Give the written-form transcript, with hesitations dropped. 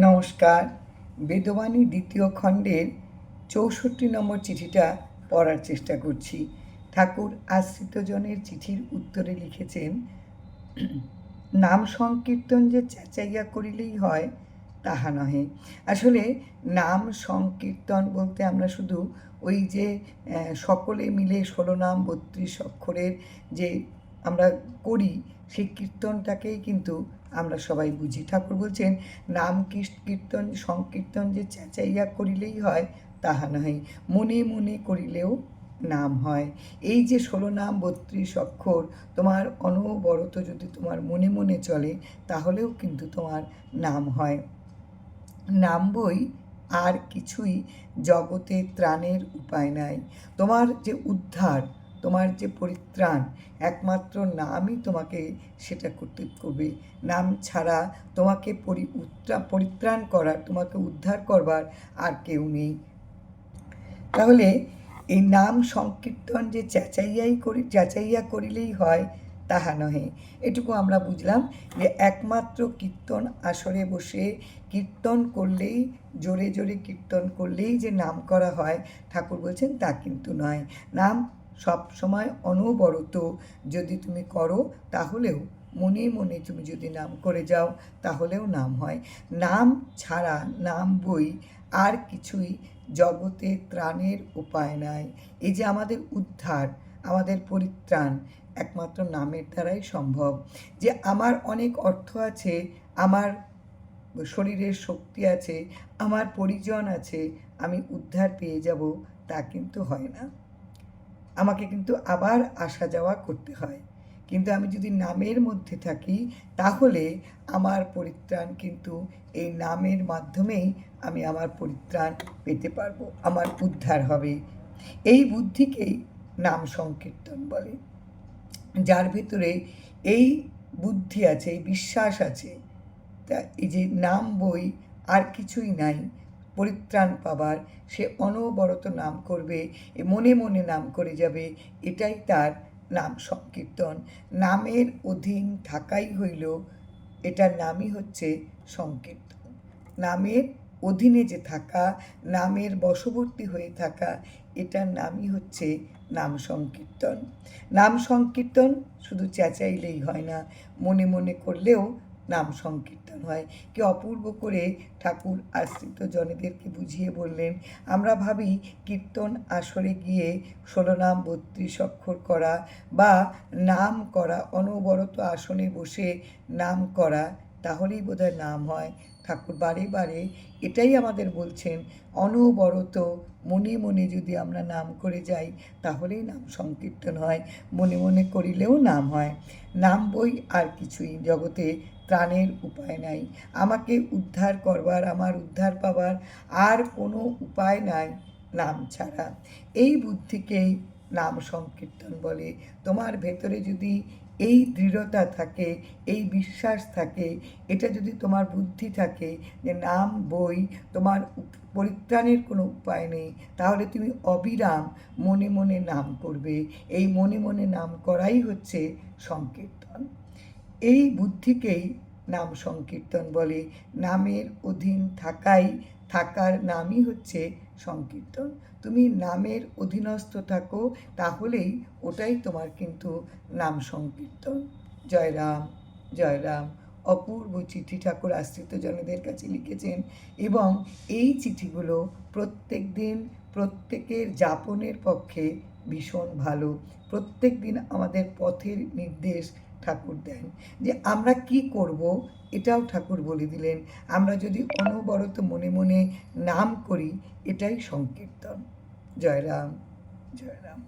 নমস্কার। বেদবাণী দ্বিতীয় খণ্ডের ৬৪ নম্বর চিঠিটা পড়ার চেষ্টা করছি। ঠাকুর আশ্রিতজনের চিঠির উত্তরে লিখেছেন, নাম সংকীর্তন যে চেঁচাইয়া করিলেই হয় তাহা নহে। আসলে নাম সংকীর্তন বলতে আমরা শুধু ওই যে সকলে মিলে 16 নাম 32 অক্ষরের যে আমরা করি সেই কীর্তনটাকেই কিন্তু আমরা সবাই বুঝি। ঠাকুর বলছেন নাম কীর্তন সংকীর্তন যে চেঁচাইয়া করিলেই হয় তাহা নহে, মনে মনে করিলেও নাম হয়। এই যে 16 নাম 32 অক্ষর তোমার অনবরত যদি তোমার মনে মনে চলে তাহলেও কিন্তু তোমার নাম হয়। নাম বই আর কিছুই জগতে ত্রাণের উপায় নাই। তোমার যে উদ্ধার, তোমার যে পরিত্রাণ, একমাত্র নামই তোমাকে সেটা করতে করবে। নাম ছাড়া তোমাকে পরিত্রাণ করার, তোমাকে উদ্ধার করবার আর কেউ নেই। তাহলে এই নাম সংকীর্তন যে চেঁচাইয়া করিলেই হয় তাহা নহে। এটুকু আমরা বুঝলাম যে একমাত্র কীর্তন আসরে বসে কীর্তন করলেই, জোরে জোরে কীর্তন করলেই যে নাম করা হয়, ঠাকুর বলছেন তা কিন্তু নয়। নাম সব সময় অনবরত যদি তুমি করো তাহলেও, মনে মনে তুমি যদি নাম করে যাও তাহলেও নাম হয়। নাম ছাড়া, নাম বই আর কিছুই জগতে ত্রাণের উপায় নাই। এই যে আমাদের উদ্ধার, আমাদের পরিত্রাণ একমাত্র নামের দ্বারাই সম্ভব। যে আমার অনেক অর্থ আছে, আমার শরীরের শক্তি আছে, আমার পরিজন আছে, আমি উদ্ধার পেয়ে যাব, তা কিন্তু হয় না। আমাকে কিন্তু আবার আসা যাওয়া করতে হয়। কিন্তু আমি যদি নামের মধ্যে থাকি তাহলে আমার পরিত্রাণ কিন্তু এই নামের মাধ্যমেই আমি আমার পরিত্রাণ পেতে পারবো, আমার উদ্ধার হবে। এই বুদ্ধিকেই নাম সংকীর্তন বলে। যার ভেতরে এই বুদ্ধি আছে, এই বিশ্বাস আছে, তা এই যে নাম বই আর কিছুই নাই পরিত্রাণ পাবার, সে অনবরত নাম করবে, মনে মনে নাম করে যাবে, এটাই তার নাম সংকীর্তন। নামের অধীন থাকাই হইল, এটার নামই হচ্ছে সংকীর্তন। নামের অধীনে যে থাকা, নামের বশবর্তী হয়ে থাকা, এটার নামই হচ্ছে নাম সংকীর্তন। নাম সংকীর্তন শুধু চেঁচাইলেই হয় না, মনে মনে করলেও নাম সংকীর্তন হয়। কি অপূর্ব করে ঠাকুর আশ্রিত জনেদেরকে বুঝিয়ে বললেন। আমরা ভাবি কীর্তন আসরে গিয়ে 16 নাম 32 অক্ষর করা বা নাম করা, অনবরত আসনে বসে নাম করা, তাহলেই বোধহয় নাম হয়। ঠাকুর বারে বারে এটাই আমাদের বলছেন, অনবরত মনে মনে যদি আমরা নাম করে যাই তাহলেই নাম সংকীর্তন হয়, মনে মনে করিলেও নাম হয়। নাম বই আর কিছুই জগতে ত্রাণের উপায় নাই। আমাকে উদ্ধার করবার, আমার উদ্ধার পাবার আর কোনো উপায় নাই নাম ছাড়া। এই বুদ্ধিকেই নাম সংকীর্তন বলে। তোমার ভেতরে যদি এই দৃঢ়তা থাকে, এই বিশ্বাস থাকে, এটা যদি তোমার বুদ্ধি থাকে যে নাম বই, তোমার পরিত্রাণের কোনো উপায় নেই, তাহলে তুমি অবিরাম মনে মনে নাম করবে। এই মনে মনে নাম করাই হচ্ছে সংকীর্তন। এই বুদ্ধিকেই নাম সংকীর্তন বলে। নামের অধীন থাকার নামই হচ্ছে সংকীর্তন। তুমি নামের অধীনস্থ থাকো, তাহলেই ওটাই তোমার কিন্তু নাম সংকীর্তন। জয় রাম, জয় রাম। অপূর্ব চিঠি ঠাকুর আশ্রিত জনদের কাছে লিখেছেন, এবং এই চিঠিগুলো প্রত্যেক দিন প্রত্যেকের যাপনের পক্ষে ভীষণ ভালো। প্রত্যেক দিন আমাদের পথের নির্দেশ ঠাকুর দেন, যে আমরা কি করব এটাও ঠাকুর বলে দিলেন। আমরা যদি অনবরত মনে মনে নাম করি, এটাই সংকীর্তন। জয় রাম, জয় রাম।